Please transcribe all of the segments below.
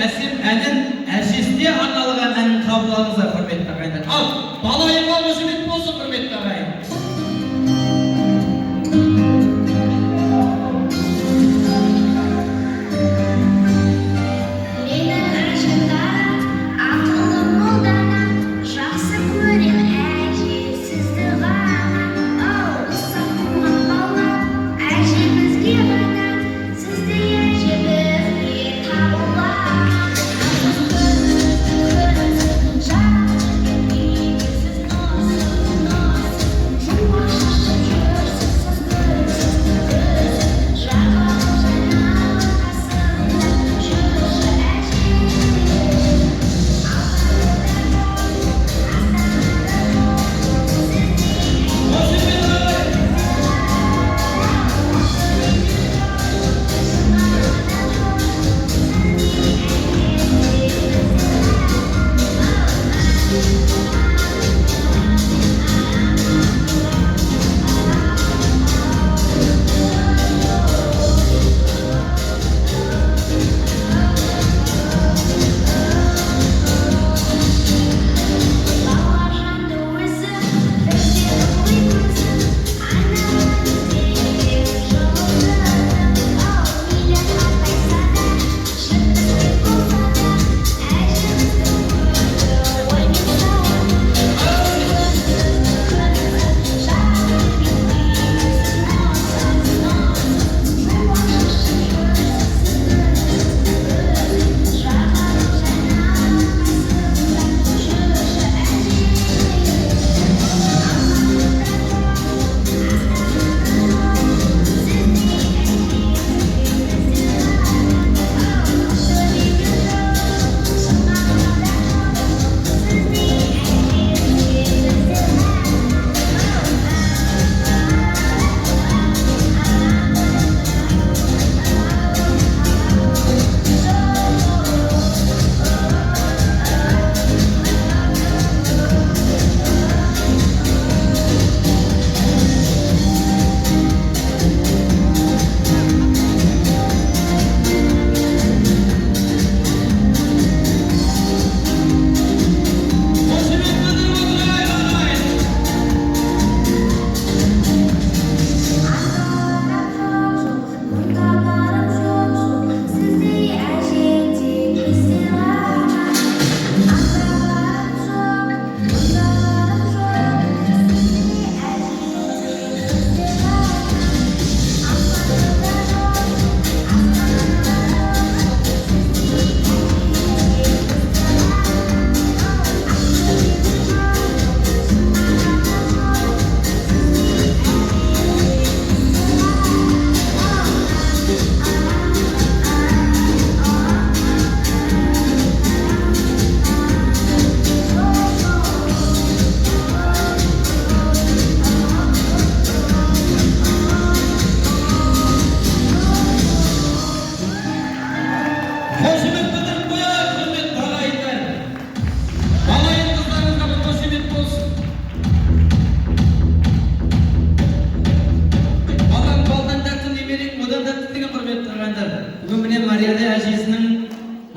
әсем әнін әжесіне арналған әнін қабыл алыңыздар, құрметті ағайындар. Ал, балайымға қошемет болсын, құрметті ағайын.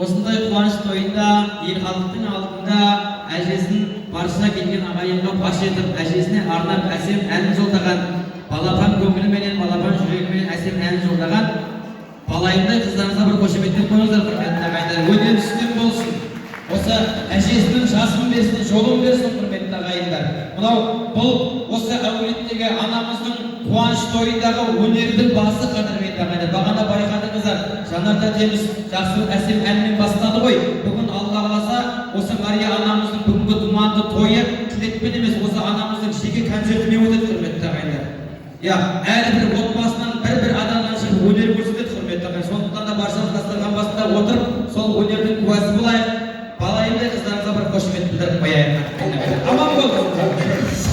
осындай қуаныш тойында ел халықтың алдында әжесін баршына келген ағайынға паш етіп әжесіне арнап әсем әнін жолдаған, балапан көңіліменен, балапан жүрегіменен әсем әнін жолдаған балайымдай қыздарыңызға бір қошеметтер қойыңыздар, құрметті ағайындар. Өнер үстем болсын. Осы әжесінің жасын берсін, жолын берсін, құрметті ағайындар. Бұл осы әулеттегі анамыздың қуаныш тойындағы өнердің басы, қадірменді ағайындар. Бағана байқадыңыздар, Жанарда Жеміс жақсы әсем әнмен бастады ғой. Бүгін Алла қаласа осы Мария анамыздың бүгінгі думанды тойы тілекпен емес, осы анамыздың жеке концертімен өтеді, құрметті ағайындар. Әрбір отбасынан бір адамнан шығып өнер көрсетеді, құрметті ағайындар. Сондықтан да баршамыз дастархан басында отырып, сол өнердің куәсі болайық. Балайымдай қыздарыңызға бір қошемет білдіріп қояйық. Аман болыңыздар.